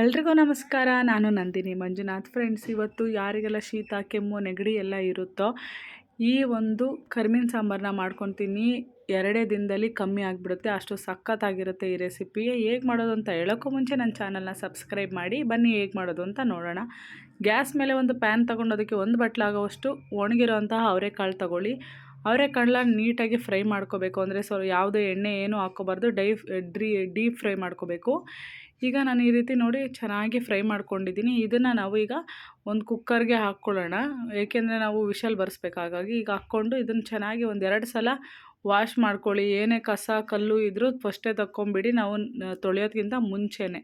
ಎಲ್ರಿಗೂ ನಮಸ್ಕಾರ. ನಾನು ನಂದಿನಿ ಮಂಜುನಾಥ್. ಫ್ರೆಂಡ್ಸ್, ಇವತ್ತು ಯಾರಿಗೆಲ್ಲ ಶೀತ ಕೆಮ್ಮು ನೆಗಡಿ ಎಲ್ಲ ಇರುತ್ತೋ ಈ ಒಂದು ಕರಿಮೀನು ಸಾಂಬಾರನ್ನ ಮಾಡ್ಕೊತೀನಿ. 2 ದಿನದಲ್ಲಿ ಕಮ್ಮಿ ಆಗಿಬಿಡುತ್ತೆ. ಅಷ್ಟು ಸಖತ್ತಾಗಿರುತ್ತೆ ಈ ರೆಸಿಪಿ. ಹೇಗೆ ಮಾಡೋದು ಅಂತ ಹೇಳೋಕ್ಕೂ ಮುಂಚೆ ನನ್ನ ಚಾನಲ್ನ ಸಬ್ಸ್ಕ್ರೈಬ್ ಮಾಡಿ. ಬನ್ನಿ ಹೇಗೆ ಮಾಡೋದು ಅಂತ ನೋಡೋಣ. ಗ್ಯಾಸ್ ಮೇಲೆ ಒಂದು ಪ್ಯಾನ್ ತೊಗೊಂಡು ಅದಕ್ಕೆ 1 ಬಟ್ಲಾಗೋವಷ್ಟು ಒಣಗಿರೋಂತಹ ಅವರೆಕಾಳು ತೊಗೊಳ್ಳಿ. ಅವರೆಕಾಳನ್ನ ನೀಟಾಗಿ ಫ್ರೈ ಮಾಡ್ಕೋಬೇಕು. ಅಂದರೆ ಯಾವುದೇ ಎಣ್ಣೆ ಏನೂ ಹಾಕ್ಕೋಬಾರ್ದು. ಡೀಪ್ ಫ್ರೈ ಮಾಡ್ಕೋಬೇಕು. ಈಗ ನಾನು ಈ ರೀತಿ ನೋಡಿ ಚೆನ್ನಾಗಿ ಫ್ರೈ ಮಾಡ್ಕೊಂಡಿದ್ದೀನಿ. ಇದನ್ನು ನಾವು ಈಗ ಒಂದು ಕುಕ್ಕರ್ಗೆ ಹಾಕ್ಕೊಳ್ಳೋಣ. ಏಕೆಂದರೆ ನಾವು ವಿಷಲ್ ಬರೆಸ್ಬೇಕು. ಹಾಗಾಗಿ ಈಗ ಹಾಕ್ಕೊಂಡು ಇದನ್ನು ಚೆನ್ನಾಗಿ 1-2 ಸಲ ವಾಶ್ ಮಾಡ್ಕೊಳ್ಳಿ. ಏನೇ ಕಸ ಕಲ್ಲು ಇದ್ದರೂ ಫಸ್ಟೇ ತಕ್ಕೊಂಬಿಡಿ, ನಾವು ತೊಳೆಯೋದ್ಕಿಂತ ಮುಂಚೆನೇ,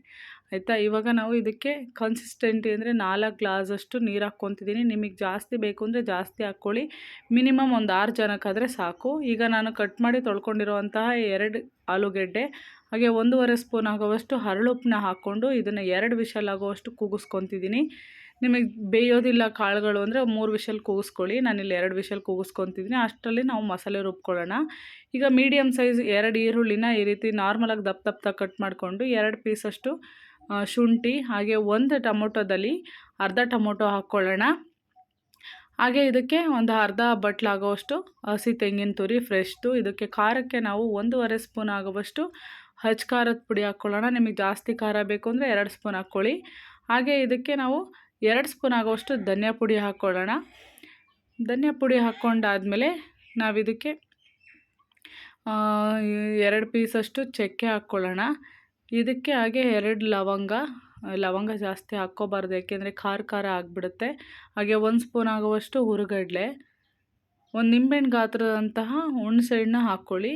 ಆಯಿತಾ. ಇವಾಗ ನಾವು ಇದಕ್ಕೆ ಕನ್ಸಿಸ್ಟೆಂಟಿ ಅಂದರೆ 4 ಗ್ಲಾಸಷ್ಟು ನೀರು ಹಾಕ್ಕೊತಿದ್ದೀನಿ. ನಿಮಗೆ ಜಾಸ್ತಿ ಬೇಕು ಅಂದರೆ ಜಾಸ್ತಿ ಹಾಕ್ಕೊಳ್ಳಿ. ಮಿನಿಮಮ್ ಒಂದು 6 ಜನಕ್ಕಾದರೆ ಸಾಕು. ಈಗ ನಾನು ಕಟ್ ಮಾಡಿ ತೊಳ್ಕೊಂಡಿರುವಂತಹ 2 ಆಲೂಗೆಡ್ಡೆ ಹಾಗೆ 1.5 ಸ್ಪೂನ್ ಆಗುವಷ್ಟು ಹರಳುಪ್ಪನ್ನ ಹಾಕ್ಕೊಂಡು ಇದನ್ನು 2 ವಿಷಲ್ ಆಗುವಷ್ಟು ಕೂಗಿಸ್ಕೊತಿದ್ದೀನಿ. ನಿಮಗೆ ಬೇಯೋದಿಲ್ಲ ಕಾಳುಗಳು ಅಂದರೆ 3 ವಿಷಲ್ ಕೂಗಿಸ್ಕೊಳ್ಳಿ. ನಾನಿಲ್ಲಿ 2 ವಿಷಲ್ ಕೂಗಿಸ್ಕೊತಿದ್ದೀನಿ. ಅಷ್ಟರಲ್ಲಿ ನಾವು ಮಸಾಲೆ ರುಬ್ಕೊಳ್ಳೋಣ. ಈಗ ಮೀಡಿಯಮ್ ಸೈಜ್ 2 ಈರುಳ್ಳಿನ ಈ ರೀತಿ ನಾರ್ಮಲಾಗಿ ದಪ್ಪ ಕಟ್ ಮಾಡಿಕೊಂಡು 2 ಪೀಸಷ್ಟು ಶುಂಠಿ ಹಾಗೆ 1 ಟೊಮೊಟೊದಲ್ಲಿ ಅರ್ಧ ಟೊಮೊಟೊ ಹಾಕ್ಕೊಳ್ಳೋಣ. ಹಾಗೆ ಇದಕ್ಕೆ ಒಂದು ಅರ್ಧ ಬಟ್ಲಾಗುವಷ್ಟು ಹಸಿ ತೆಂಗಿನ ತುರಿ ಫ್ರೆಶ್ದು. ಇದಕ್ಕೆ ಖಾರಕ್ಕೆ ನಾವು 1.5 ಸ್ಪೂನ್ ಆಗುವಷ್ಟು ಹಚ್ ಖಾರದ ಪುಡಿ ಹಾಕ್ಕೊಳ್ಳೋಣ. ನಿಮಗೆ ಜಾಸ್ತಿ ಖಾರ ಬೇಕು ಅಂದರೆ 2 ಸ್ಪೂನ್ ಹಾಕ್ಕೊಳ್ಳಿ. ಹಾಗೆ ಇದಕ್ಕೆ ನಾವು 2 ಸ್ಪೂನ್ ಆಗುವಷ್ಟು ಧನಿಯಾ ಪುಡಿ ಹಾಕ್ಕೊಳ್ಳೋಣ. ಧನಿಯಾ ಪುಡಿ ಹಾಕ್ಕೊಂಡಾದಮೇಲೆ ನಾವಿದಕ್ಕೆ 2 ಪೀಸಷ್ಟು ಚಕ್ಕೆ ಹಾಕ್ಕೊಳ್ಳೋಣ. ಇದಕ್ಕೆ ಹಾಗೆ 2 ಲವಂಗ ಜಾಸ್ತಿ ಹಾಕ್ಕೋಬಾರ್ದು, ಯಾಕೆಂದರೆ ಖಾರ ಆಗಿಬಿಡುತ್ತೆ. ಹಾಗೆ 1 ಸ್ಪೂನ್ ಆಗುವಷ್ಟು ಹುರಿಗಡಲೆ, 1 ನಿಂಬೆಹಣ್ಣು ಗಾತ್ರದಂತಹ ಹುಣಸೆಹಣ್ಣು ಹಾಕ್ಕೊಳ್ಳಿ.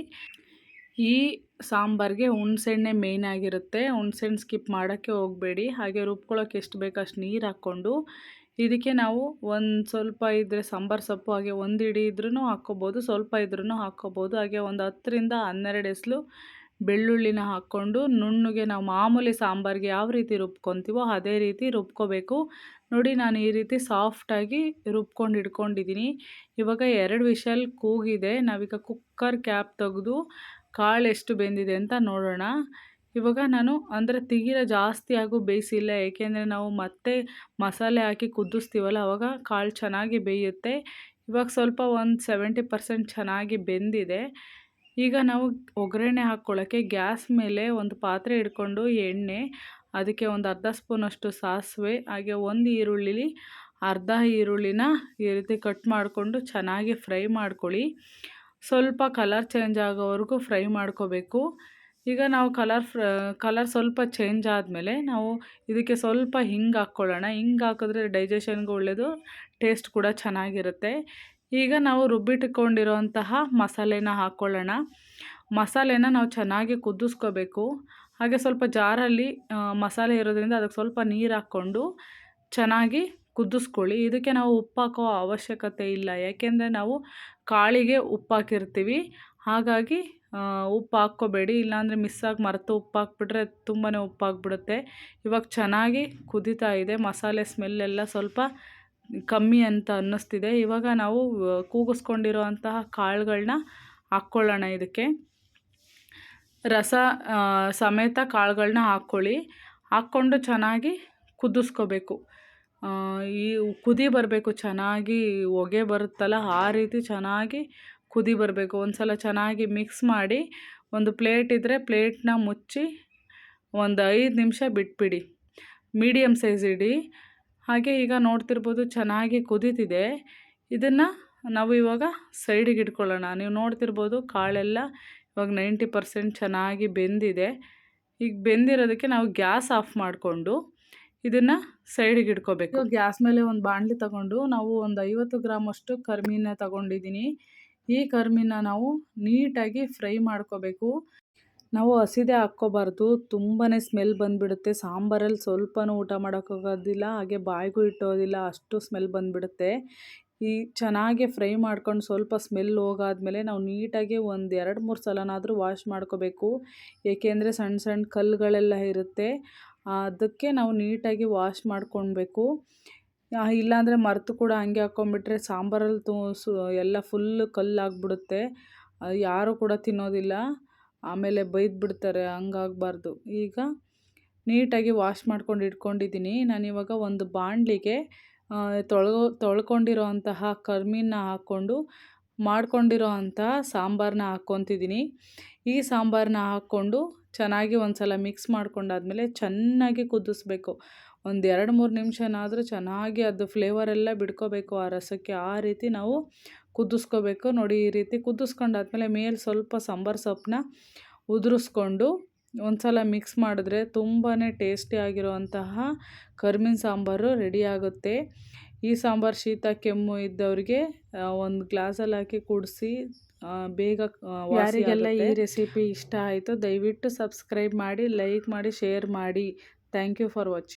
ಈ ಸಾಂಬಾರಿಗೆ ಹುಣಸೆಹಣ್ಣೆ ಮೇಯ್ನ್ ಆಗಿರುತ್ತೆ. ಹುಣಸೆಹಣ್ಣು ಸ್ಕಿಪ್ ಮಾಡೋಕ್ಕೆ ಹೋಗಬೇಡಿ. ಹಾಗೆ ರುಬ್ಕೊಳ್ಳೋಕೆ ಎಷ್ಟು ಬೇಕು ಅಷ್ಟು ನೀರು ಹಾಕ್ಕೊಂಡು ಇದಕ್ಕೆ ನಾವು ಒಂದು ಸ್ವಲ್ಪ ಇದ್ದರೆ ಸಾಂಬಾರು ಸೊಪ್ಪು ಹಾಗೆ 1 ಹಿಡಿ ಇದ್ರೂ ಹಾಕ್ಕೋಬೋದು, ಸ್ವಲ್ಪ ಇದ್ರೂ ಹಾಕ್ಕೋಬೋದು. ಹಾಗೆ ಒಂದು 10-12 ಎಸಳು ಬೆಳ್ಳುಳ್ಳಿನ ಹಾಕ್ಕೊಂಡು ನುಣ್ಣಗೆ ನಾವು ಮಾಮೂಲಿ ಸಾಂಬಾರಿಗೆ ಯಾವ ರೀತಿ ರುಬ್ಕೊತೀವೋ ಅದೇ ರೀತಿ ರುಬ್ಕೋಬೇಕು. ನೋಡಿ, ನಾನು ಈ ರೀತಿ ಸಾಫ್ಟಾಗಿ ರುಬ್ಕೊಂಡು ಇಟ್ಕೊಂಡಿದ್ದೀನಿ. ಇವಾಗ 2 ವಿಷಲ್ ಕೂಗಿದೆ. ನಾವೀಗ ಕುಕ್ಕರ್ ಕ್ಯಾಪ್ ತೆಗೆದು ಕಾಳು ಎಷ್ಟು ಬೆಂದಿದೆ ಅಂತ ನೋಡೋಣ. ಇವಾಗ ನಾನು ಅಂದರೆ ತೀರ ಜಾಸ್ತಿಯಾಗೂ ಬೇಯಿಸಿಲ್ಲ, ಏಕೆಂದರೆ ನಾವು ಮತ್ತೆ ಮಸಾಲೆ ಹಾಕಿ ಕುದಿಸ್ತೀವಲ್ಲ ಆವಾಗ ಕಾಳು ಚೆನ್ನಾಗಿ ಬೇಯುತ್ತೆ. ಇವಾಗ ಸ್ವಲ್ಪ ಒಂದು 70% ಚೆನ್ನಾಗಿ ಬೆಂದಿದೆ. ಈಗ ನಾವು ಒಗ್ಗರಣೆ ಹಾಕ್ಕೊಳ್ಳೋಕ್ಕೆ ಗ್ಯಾಸ್ ಮೇಲೆ ಒಂದು ಪಾತ್ರೆ ಇಟ್ಕೊಂಡು ಎಣ್ಣೆ, ಅದಕ್ಕೆ ಒಂದು ಅರ್ಧ ಸ್ಪೂನಷ್ಟು ಸಾಸಿವೆ ಹಾಗೆ 1 ಈರುಳ್ಳಿಲಿ ಅರ್ಧ ಈರುಳ್ಳಿನ ಈ ರೀತಿ ಕಟ್ ಮಾಡಿಕೊಂಡು ಚೆನ್ನಾಗಿ ಫ್ರೈ ಮಾಡ್ಕೊಳ್ಳಿ. ಸ್ವಲ್ಪ ಕಲರ್ ಚೇಂಜ್ ಆಗೋವರೆಗೂ ಫ್ರೈ ಮಾಡ್ಕೋಬೇಕು. ಈಗ ನಾವು ಕಲರ್ ಸ್ವಲ್ಪ ಚೇಂಜ್ ಆದಮೇಲೆ ನಾವು ಇದಕ್ಕೆ ಸ್ವಲ್ಪ ಹಿಂಗೆ ಹಾಕ್ಕೊಳ್ಳೋಣ. ಹಿಂಗೆ ಹಾಕಿದ್ರೆ ಡೈಜೆಷನ್ಗೆ ಒಳ್ಳೆಯದು, ಟೇಸ್ಟ್ ಕೂಡ ಚೆನ್ನಾಗಿರುತ್ತೆ. ಈಗ ನಾವು ರುಬ್ಬಿಟ್ಕೊಂಡಿರೋಂತಹ ಮಸಾಲೆನ ಹಾಕ್ಕೊಳ್ಳೋಣ. ಮಸಾಲೆನ ನಾವು ಚೆನ್ನಾಗಿ ಕುದಿಸ್ಕೋಬೇಕು. ಹಾಗೆ ಸ್ವಲ್ಪ ಜಾರಲ್ಲಿ ಮಸಾಲೆ ಇರೋದ್ರಿಂದ ಅದಕ್ಕೆ ಸ್ವಲ್ಪ ನೀರು ಹಾಕ್ಕೊಂಡು ಚೆನ್ನಾಗಿ ಕುದಿಸ್ಕೊಳ್ಳಿ. ಇದಕ್ಕೆ ನಾವು ಉಪ್ಪು ಹಾಕೋ ಅವಶ್ಯಕತೆ ಇಲ್ಲ, ಯಾಕೆಂದರೆ ನಾವು ಕಾಳಿಗೆ ಉಪ್ಪು ಹಾಕಿರ್ತೀವಿ. ಹಾಗಾಗಿ ಉಪ್ಪು ಹಾಕ್ಕೋಬೇಡಿ, ಇಲ್ಲಾಂದರೆ ಮಿಸ್ಸಾಗಿ ಮರೆತು ಉಪ್ಪು ಹಾಕ್ಬಿಟ್ರೆ ತುಂಬಾ ಉಪ್ಪಾಗ್ಬಿಡುತ್ತೆ. ಇವಾಗ ಚೆನ್ನಾಗಿ ಕುದೀತಾ ಇದೆ. ಮಸಾಲೆ ಸ್ಮೆಲ್ಲೆಲ್ಲ ಸ್ವಲ್ಪ ಕಮ್ಮಿ ಅಂತ ಅನ್ನಿಸ್ತಿದೆ. ಇವಾಗ ನಾವು ಕೂಗಿಸ್ಕೊಂಡಿರೋ ಅಂತಹ ಕಾಳುಗಳನ್ನ ಹಾಕ್ಕೊಳ್ಳೋಣ. ಇದಕ್ಕೆ ರಸ ಸಮೇತ ಕಾಳುಗಳನ್ನ ಹಾಕ್ಕೊಳ್ಳಿ. ಹಾಕ್ಕೊಂಡು ಚೆನ್ನಾಗಿ ಕುದಿಸ್ಕೋಬೇಕು. ಈ ಕುದಿ ಬರಬೇಕು, ಚೆನ್ನಾಗಿ ಹೊಗೆ ಬರುತ್ತಲ್ಲ ಆ ರೀತಿ ಚೆನ್ನಾಗಿ ಕುದಿ ಬರಬೇಕು. ಒಂದು ಸಲ ಚೆನ್ನಾಗಿ ಮಿಕ್ಸ್ ಮಾಡಿ ಒಂದು ಪ್ಲೇಟ್ ಇದ್ದರೆ ಪ್ಲೇಟ್ನ ಮುಚ್ಚಿ ಒಂದು 5 ನಿಮಿಷ ಬಿಟ್ಬಿಡಿ. ಮೀಡಿಯಮ್ ಸೈಜ್ ಇಡಿ. ಹಾಗೆ ಈಗ ನೋಡ್ತಿರ್ಬೋದು ಚೆನ್ನಾಗಿ ಕುದೀತಿದೆ. ಇದನ್ನು ನಾವು ಇವಾಗ ಸೈಡಿಗೆ ಇಟ್ಕೊಳ್ಳೋಣ. ನೀವು ನೋಡ್ತಿರ್ಬೋದು ಕಾಳೆಲ್ಲ ಇವಾಗ 90% ಚೆನ್ನಾಗಿ ಬೆಂದಿದೆ. ಈಗ ಬೆಂದಿರೋದಕ್ಕೆ ನಾವು ಗ್ಯಾಸ್ ಆಫ್ ಮಾಡಿಕೊಂಡು ಇದನ್ನು ಸೈಡಿಗೆ ಇಟ್ಕೋಬೇಕು. ಗ್ಯಾಸ್ ಮೇಲೆ ಒಂದು ಬಾಣಲಿ ತಗೊಂಡು ನಾವು ಒಂದು 50 ಗ್ರಾಮಷ್ಟು ಕರಿಮೀನ ತಗೊಂಡಿದ್ದೀನಿ. ಈ ಕರಿಮೀನ ನಾವು ನೀಟಾಗಿ ಫ್ರೈ ಮಾಡ್ಕೋಬೇಕು. ನಾವು ಹಸಿದೇ ಹಾಕ್ಕೋಬಾರ್ದು, ತುಂಬಾ ಸ್ಮೆಲ್ ಬಂದುಬಿಡುತ್ತೆ. ಸಾಂಬಾರಲ್ಲಿ ಸ್ವಲ್ಪನೂ ಊಟ ಮಾಡೋಕ್ಕಾಗೋದಿಲ್ಲ, ಹಾಗೆ ಬಾಯಿಗೂ ಇಟ್ಟೋದಿಲ್ಲ, ಅಷ್ಟು ಸ್ಮೆಲ್ ಬಂದುಬಿಡುತ್ತೆ. ಈ ಚೆನ್ನಾಗಿ ಫ್ರೈ ಮಾಡ್ಕೊಂಡು ಸ್ವಲ್ಪ ಸ್ಮೆಲ್ ಹೋಗಾದ್ಮೇಲೆ ನಾವು ನೀಟಾಗಿ ಒಂದು 2-3 ಸಲನಾದರೂ ವಾಶ್ ಮಾಡ್ಕೋಬೇಕು. ಏಕೆಂದರೆ ಸಣ್ಣ ಸಣ್ಣ ಕಲ್ಲುಗಳೆಲ್ಲ ಇರುತ್ತೆ, ಅದಕ್ಕೆ ನಾವು ನೀಟಾಗಿ ವಾಶ್ ಮಾಡ್ಕೊಳ್ಬೇಕು. ಇಲ್ಲಾಂದರೆ ಮರೆತು ಕೂಡ ಹಂಗೆ ಹಾಕ್ಕೊಂಬಿಟ್ರೆ ಸಾಂಬಾರಲ್ಲಿ ಎಲ್ಲ ಫುಲ್ಲು ಕಲ್ಲಾಗ್ಬಿಡುತ್ತೆ, ಯಾರೂ ಕೂಡ ತಿನ್ನೋದಿಲ್ಲ, ಆಮೇಲೆ ಬೈದು ಬಿಡ್ತಾರೆ. ಹಂಗಾಗಬಾರ್ದು. ಈಗ ನೀಟಾಗಿ ವಾಶ್ ಮಾಡ್ಕೊಂಡು ಇಟ್ಕೊಂಡಿದ್ದೀನಿ. ನಾನಿವಾಗ ಒಂದು ಬಾಣಲಿಗೆ ತೊಳ್ಕೊಂಡಿರೋ ಅಂತಹ ಕರ್ಮೀನ ಹಾಕ್ಕೊಂಡು ಮಾಡ್ಕೊಂಡಿರೋ ಅಂತಹ ಸಾಂಬಾರನ್ನ ಹಾಕ್ಕೊತಿದ್ದೀನಿ. ಈ ಸಾಂಬಾರನ್ನ ಹಾಕ್ಕೊಂಡು ಚೆನ್ನಾಗಿ ಒಂದು ಸಲ ಮಿಕ್ಸ್ ಮಾಡ್ಕೊಂಡಾದ್ಮೇಲೆ ಚೆನ್ನಾಗಿ ಕುದಿಸ್ಬೇಕು. ಒಂದು 2-3 ನಿಮಿಷನಾದರೂ ಚೆನ್ನಾಗಿ ಅದು ಫ್ಲೇವರೆಲ್ಲ ಬಿಡ್ಕೋಬೇಕು ಆ ರಸಕ್ಕೆ. ಆ ರೀತಿ ನಾವು ಕುದಿಸ್ಕೋಬೇಕು. ನೋಡಿ, ಈ ರೀತಿ ಕುದಿಸ್ಕೊಂಡಾದ್ಮೇಲೆ ಮೇಲೆ ಸ್ವಲ್ಪ ಸಾಂಬಾರು ಸೊಪ್ಪನ್ನ ಉದುರಿಸ್ಕೊಂಡು ಒಂದು ಸಲ ಮಿಕ್ಸ್ ಮಾಡಿದ್ರೆ ತುಂಬಾ ಟೇಸ್ಟಿಯಾಗಿರುವಂತಹ ಕರ್ಮೀನ್ ಸಾಂಬಾರು ರೆಡಿಯಾಗುತ್ತೆ. ಈ ಸಾಂಬಾರು ಶೀತ ಕೆಮ್ಮು ಇದ್ದವ್ರಿಗೆ ಒಂದು ಗ್ಲಾಸಲ್ಲಿ ಹಾಕಿ ಕುಡಿಸಿ ಬೇಗ ಯಾರಿಗೆಲ್ಲ ಈ ರೆಸಿಪಿ ಇಷ್ಟ ಆಯಿತು ದಯವಿಟ್ಟು ಸಬ್ಸ್ಕ್ರೈಬ್ ಮಾಡಿ, ಲೈಕ್ ಮಾಡಿ, ಶೇರ್ ಮಾಡಿ. Thank you for watching.